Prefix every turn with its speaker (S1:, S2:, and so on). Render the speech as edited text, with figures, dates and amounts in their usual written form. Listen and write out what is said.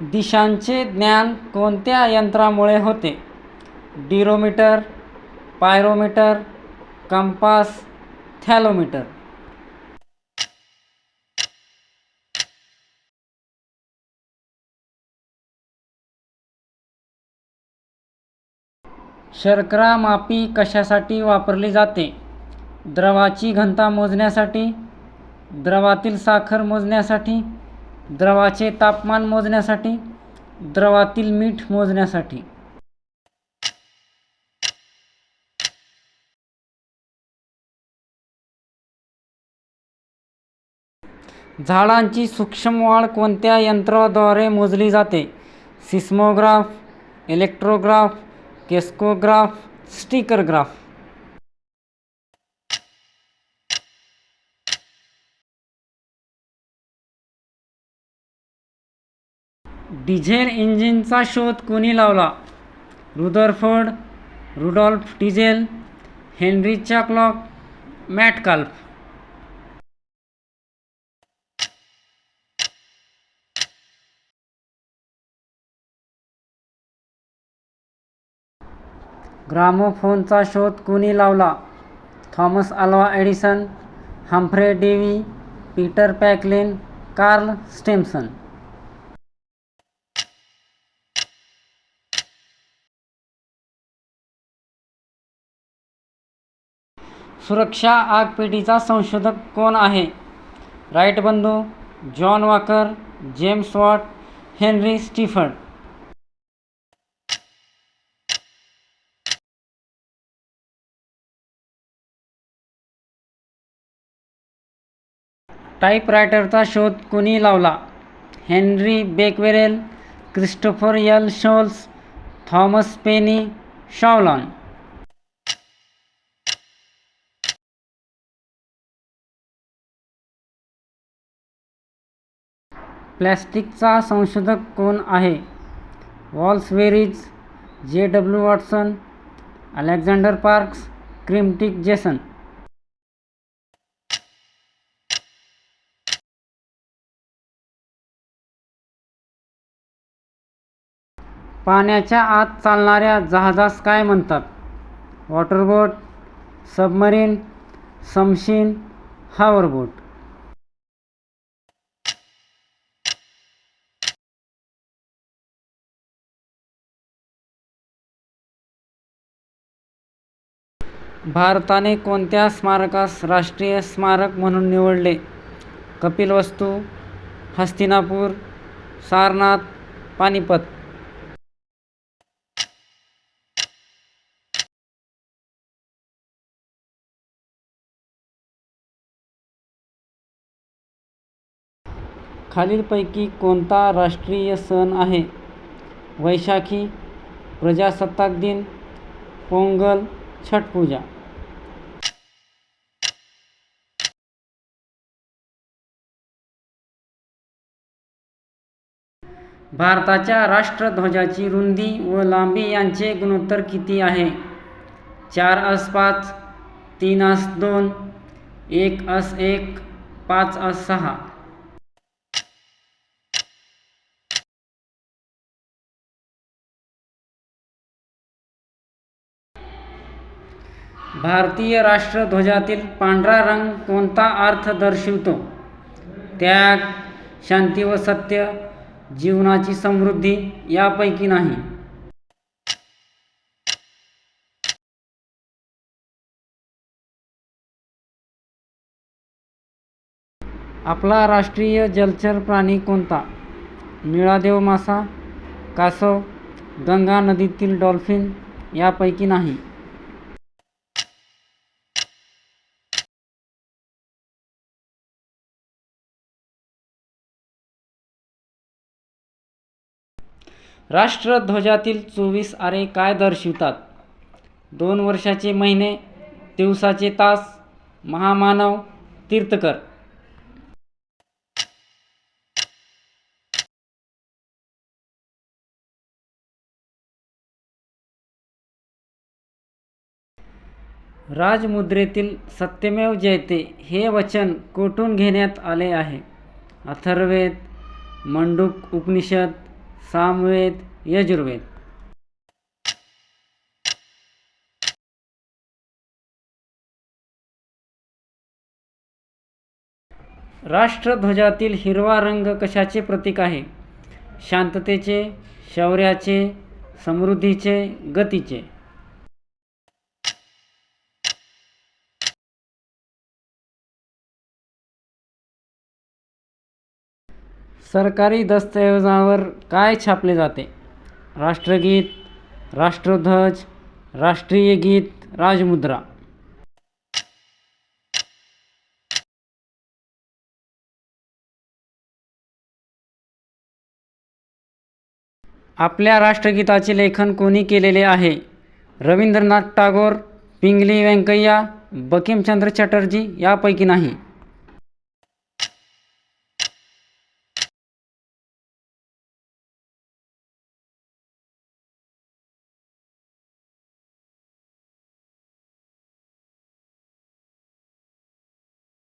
S1: दिशांचे ज्ञान कोणत्या यंत्रामुळे होते? डिरोमीटर, पायरोमीटर, कंपास, थॅलोमीटर. शर्करा मापी कशासाठी वापरली जाते? द्रवाची घनता मोजण्यासाठी, द्रवातील साखर मोजण्यासाठी, द्रवाचे तापमान मोजण्यासाठी, द्रवातील मीठ मोजण्यासाठी. झाडांची सूक्ष्म वाढ कोणत्या यंत्राद्वारे मोजली जाते? सिस्मोग्राफ, इलेक्ट्रोग्राफ, केस्कोग्राफ, स्टिकरग्राफ. डिझेल इंजिनचा शोध कोणी लावला? रुदरफोर्ड, रुडॉल्फ डिझेल, हेनरी चॅकलॉक, मॅटकाल्फ. ग्रामोफोनचा शोध कोणी लावला? Thomas Alva Edison, Humphry Davy, Peter पॅकलिन, कार्ल स्टेमसन. सुरक्षा आगपेटीचा संशोधक कोण आहे? राईट बंधू, John Walker, James Watt, Henry स्टिफर्ड. टाईपरायटरचा शोध कोणी लावला? Henry Becquerel, Christopher L Sholes, Thomas Penny शॉवलॉन. प्लॅस्टिकचा संशोधक कोण आहे? वॉल्स वेरिज, जे.डब्ल्यू. वॉटसन, अलेक्झांडर पार्क्स, क्रिम्टिक जेसन. पाण्याच्या आत चालणाऱ्या जहाजास काय म्हणतात? वॉटरबोट, सबमरीन, समशीन, हॉवरबोट. भारताने कोणत्या स्मारकास राष्ट्रीय स्मारक म्हणून निवडले? कपिलवस्तू, हस्तिनापूर, सारनाथ, पानिपत. खालीलपैकी कोणता राष्ट्रीय सण आहे? वैशाखी, प्रजासत्ताक दिन, पोंगल, छठपूजा. भारताच्या राष्ट्रध्वजाची रुंदी व लांबी यांचे गुणोत्तर किती आहे? 4:5, 3:2, 1:1, 5:6. भारतीय राष्ट्रध्वजातील पांढरा रंग कोणता अर्थ दर्शवितो? त्याग, शांती व सत्य, जीवनाची समृद्धी, यापैकी नाही. आपला राष्ट्रीय जलचर प्राणी कोणता? निळादेव मासा, कासव, गंगा नदीतील डॉल्फिन, यापैकी नाही. राष्ट्रध्वजातील 24 आरे काय दर्शवितात? 2 वर्षाचे महिने, दिवसाचे तास, महामानव, तीर्थकर. राजमुद्रेतील सत्यमेव जयते हे वचन कोठून घेण्यात आले आहे? अथर्ववेद, मंडूक उपनिषद, सामवेद, यजुर्वेद. राष्ट्रध्वजातील हिरवा रंग कशाचे प्रतीक आहे? शांततेचे, शौर्याचे, समृद्धीचे, गतीचे. सरकारी दस्तऐवजावर काय छापले जाते? राष्ट्रगीत, राष्ट्रध्वज, राष्ट्रीय गीत, राजमुद्रा. आपल्या राष्ट्रगीताचे लेखन कोणी केलेले आहे? रवींद्रनाथ टागोर, पिंगली व्यंकय्या, बंकिमचंद्र चटर्जी यापैकी नाही.